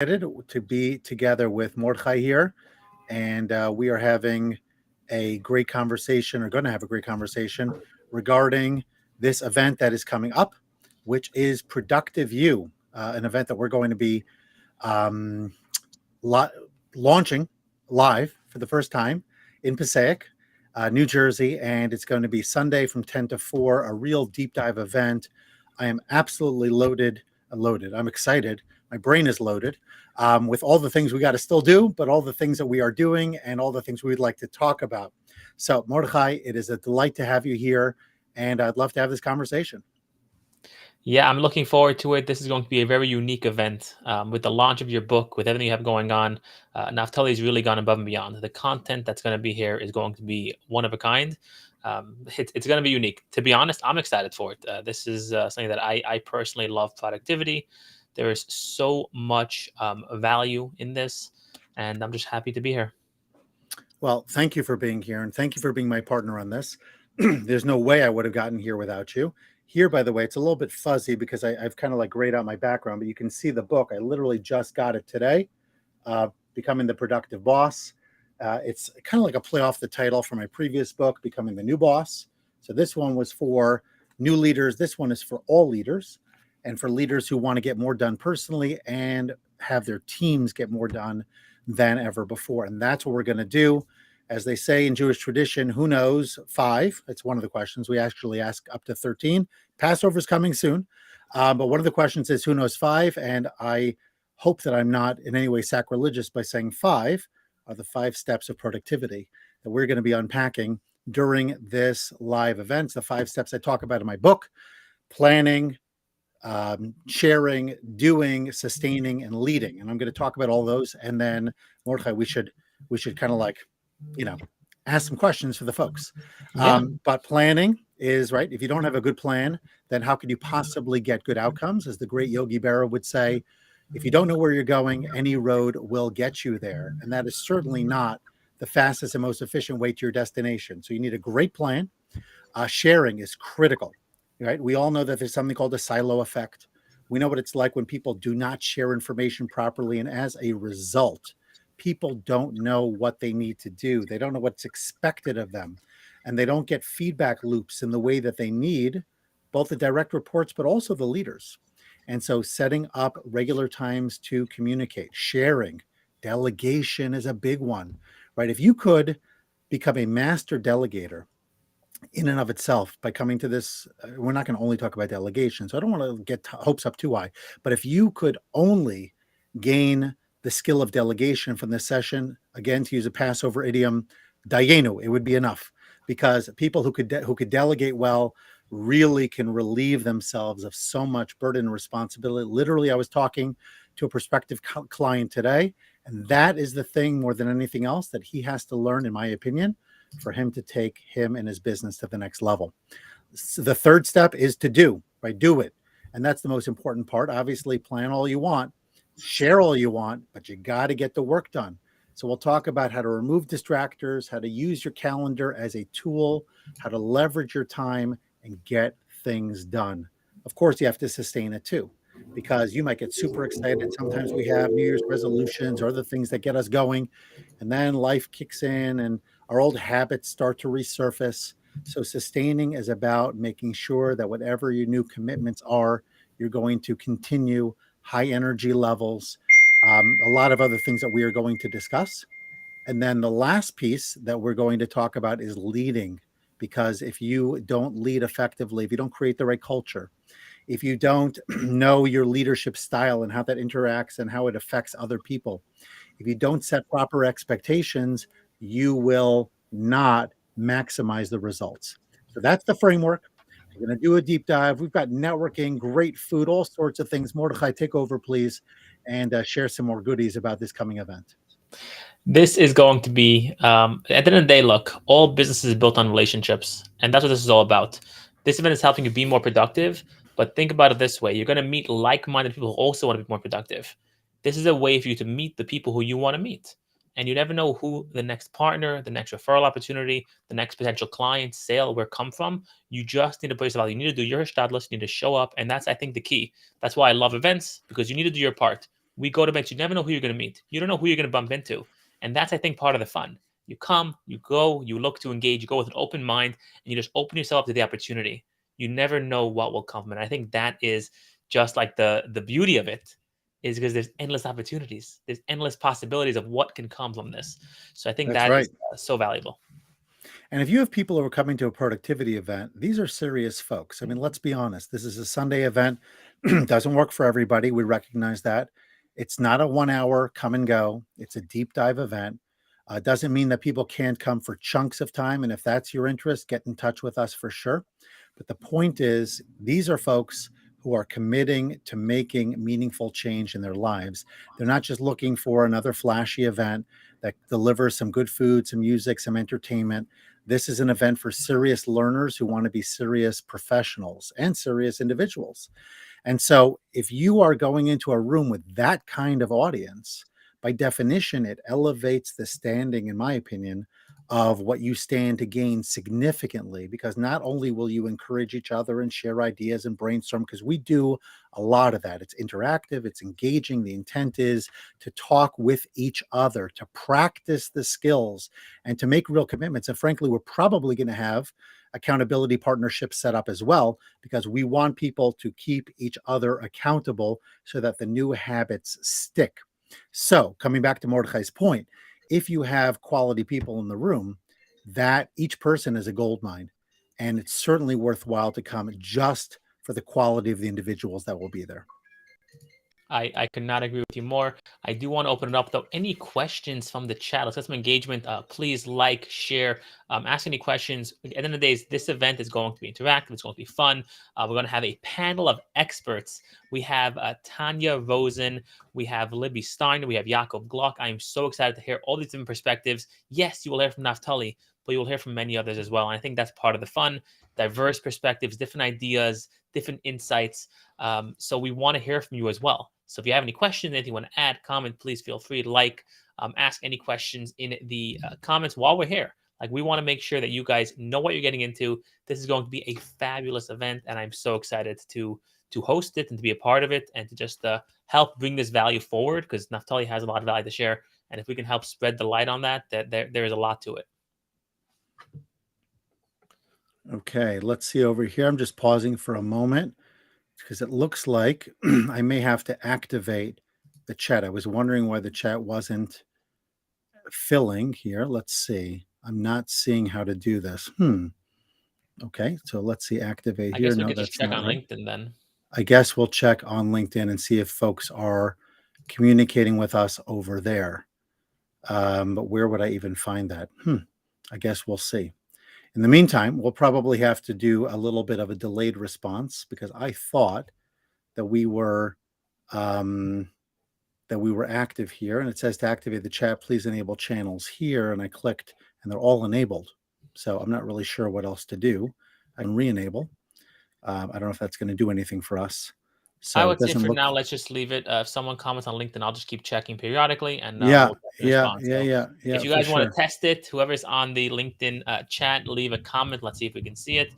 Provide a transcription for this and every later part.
excited to be together with Mordchai here, and we are having a great conversation, or going to have a great conversation regarding this event that is coming up, which is Productive You, an event that we're going to be um, la- launching live for the first time in Passaic, New Jersey, and it's going to be Sunday from 10 to 4, a real deep dive event. I am absolutely loaded. I'm excited. My brain is loaded with all the things we got to still do, but all the things that we are doing and all the things we'd like to talk about. So, Mordechai, it is a delight to have you here, and I'd love to have this conversation. Yeah, I'm looking forward to it. This is going to be a very unique event with the launch of your book, with everything you have going on. Naphtali has really gone above and beyond. The content that's going to be here is going to be one of a kind. It's going to be unique. To be honest, I'm excited for it. This is something that I personally love productivity. There is so much value in this, and I'm just happy to be here. Well, thank you for being here, and thank you for being my partner on this. There's no way I would have gotten here without you. Here, by the way, it's a little bit fuzzy because I've kind of like grayed out my background, but you can see the book. I literally just got it today, Becoming the Productive Boss. It's kind of like a play off the title from my previous book, Becoming the New Boss. So this one was for new leaders. This one is for all leaders, and for leaders who want to get more done personally and have their teams get more done than ever before. And that's what we're going to do. As they say in Jewish tradition, who knows? 5. It's one of the questions. We actually ask up to 13. Passover is coming soon. But one of the questions is, who knows 5? And I hope that I'm not in any way sacrilegious by saying 5 are the 5 steps of productivity that we're going to be unpacking during this live event. The 5 steps I talk about in my book: planning, sharing, doing, sustaining, and leading. And I'm going to talk about all those. And then, Mordechai, we should kind of like, you know, ask some questions for the folks. Yeah. But planning is right. If you don't have a good plan, then how could you possibly get good outcomes? As the great Yogi Berra would say, if you don't know where you're going, any road will get you there. And that is certainly not the fastest and most efficient way to your destination. So you need a great plan. Sharing is critical, right? We all know that there's something called the silo effect. We know what it's like when people do not share information properly. And as a result, people don't know what they need to do. They don't know what's expected of them. And they don't get feedback loops in the way that they need, both the direct reports, but also the leaders. And so setting up regular times to communicate, sharing, delegation is a big one, right? If you could become a master delegator in and of itself by coming to this, we're not going to only talk about delegation, so I don't want to get hopes up too high, but if you could only gain the skill of delegation from this session, again, to use a Passover idiom, dayenu, it would be enough, because people who could delegate well really can relieve themselves of so much burden and responsibility. Literally, I was talking to a prospective client today, and that is the thing more than anything else that he has to learn, in my opinion, for him to take him and his business to the next level. So the third step is to do, right? Do it. And that's the most important part. Obviously, plan all you want, share all you want, but you got to get the work done. So we'll talk about how to remove distractors, how to use your calendar as a tool, how to leverage your time and get things done. Of course, you have to sustain it too, because you might get super excited. Sometimes we have New Year's resolutions or other things that get us going, and then life kicks in and our old habits start to resurface. So sustaining is about making sure that whatever your new commitments are, you're going to continue high energy levels, a lot of other things that we are going to discuss. And then the last piece that we're going to talk about is leading, because if you don't lead effectively, if you don't create the right culture, if you don't know your leadership style and how that interacts and how it affects other people, if you don't set proper expectations, you will not maximize the results. So that's the framework. We're going to do a deep dive. We've got networking, great food, all sorts of things. Mordechai, take over, please, and share some more goodies about this coming event. This is going to be, at the end of the day, look, all business is built on relationships, and that's what this is all about. This event is helping you be more productive, but think about it this way. You're going to meet like-minded people who also want to be more productive. This is a way for you to meet the people who you want to meet. And you never know who the next partner, the next referral opportunity, the next potential client, sale, where come from. You just need to put yourself out. You need to do your stadless, you need to show up, and that's, I think, the key. That's why I love events, because you need to do your part. We go to events, you never know who you're going to meet. You don't know who you're going to bump into. And that's, I think, part of the fun. You come, you go, you look to engage, you go with an open mind, and you just open yourself up to the opportunity. You never know what will come. And I think that is just like the beauty of it, is because there's endless opportunities. There's endless possibilities of what can come from this. So I think That's that right. is so valuable. And if you have people who are coming to a productivity event, these are serious folks. I mean, let's be honest. This is a Sunday event. Doesn't work for everybody. We recognize that. It's not a 1 hour come and go. It's a deep dive event. Doesn't mean that people can't come for chunks of time. And if that's your interest, get in touch with us for sure. But the point is, these are folks who are committing to making meaningful change in their lives. They're not just looking for another flashy event that delivers some good food, some music, some entertainment. This is an event for serious learners who want to be serious professionals and serious individuals. And so, if you are going into a room with that kind of audience, by definition, it elevates the standing, in my opinion, of what you stand to gain significantly, because not only will you encourage each other and share ideas and brainstorm, because we do a lot of that. It's interactive, it's engaging. The intent is to talk with each other, to practice the skills, and to make real commitments. And frankly, we're probably going to have accountability partnerships set up as well, because we want people to keep each other accountable so that the new habits stick. So, coming back to Mordechai's point, if you have quality people in the room, that each person is a gold mine. And it's certainly worthwhile to come just for the quality of the individuals that will be there. I could not agree with you more. I do want to open it up though. Any questions from the chat? Let's get some engagement. Please like, share, ask any questions. At the end of the day, this event is going to be interactive. It's going to be fun. We're going to have a panel of experts. We have Tanya Rosen. We have Libby Steiner. We have Jakob Glock. I am so excited to hear all these different perspectives. Yes, you will hear from Naphtali, but you will hear from many others as well. And I think that's part of the fun. Diverse perspectives, different ideas, different insights. So we want to hear from you as well. So if you have any questions, anything you want to add, comment, please feel free to ask any questions in the comments while we're here. Like, we want to make sure that you guys know what you're getting into. This is going to be a fabulous event, and I'm so excited to host it and to be a part of it and to just help bring this value forward, because Naphtali has a lot of value to share. And if we can help spread the light on that, there is a lot to it. Okay, let's see over here. I'm just pausing for a moment because it looks like I may have to activate the chat. I was wondering why the chat wasn't filling here. Let's see. I'm not seeing how to do this. Okay, so let's see. Activate I here. guess we No, could just that's check not on right. LinkedIn then. I guess we'll check on LinkedIn and see if folks are communicating with us over there. But where would I even find that? I guess we'll see. In the meantime, we'll probably have to do a little bit of a delayed response, because I thought that we were active here, and it says to activate the chat, please enable channels here, and I clicked and they're all enabled. So I'm not really sure what else to do. I can re-enable. I don't know if that's going to do anything for us. So I it would say doesn't for look. now, let's just leave it. If someone comments on LinkedIn, I'll just keep checking periodically, and Yeah, we'll respond. So yeah, if you for guys want sure. to test it, whoever's on the LinkedIn chat, leave a comment. Let's see if we can see it.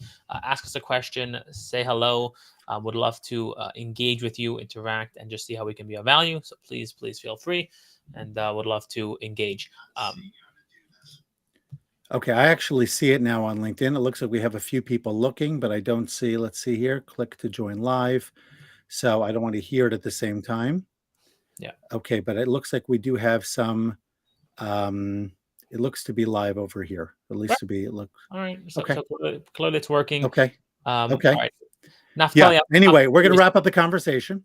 Ask us a question. Say hello. Would love to engage with you, interact, and just see how we can be of value. So please feel free, and would love to engage. Okay, I actually see it now on LinkedIn. It looks like we have a few people looking, but I don't see. Let's see here. Click to join live. So I don't want to hear it at the same time. Yeah. Okay, but it looks like we do have some. It looks to be live over here. At least to be. It looks All right. So okay. clearly it's working. Okay. Okay. All right. Yeah. Naphtali, Anyway, we're going to curious. wrap up the conversation.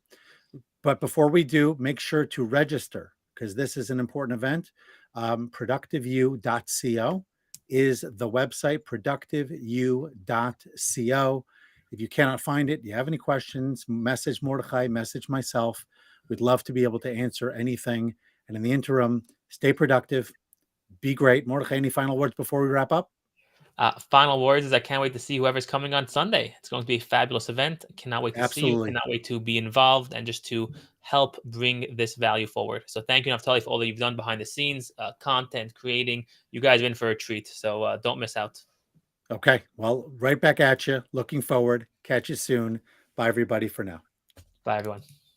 But before we do, make sure to register, because this is an important event. ProductiveU.co is the website, ProductiveU.co. If you cannot find it, you have any questions, message Mordechai, message myself. We'd love to be able to answer anything. And in the interim, stay productive, be great. Mordechai, any final words before we wrap up? Final words is I can't wait to see whoever's coming on Sunday. It's going to be a fabulous event. Cannot wait to see you. Absolutely. Cannot wait to be involved and just to help bring this value forward. So thank you, Naftali, for all that you've done behind the scenes, content creating. You guys are in for a treat. So don't miss out. Okay. Well, right back at you. Looking forward. Catch you soon. Bye, everybody, for now. Bye, everyone.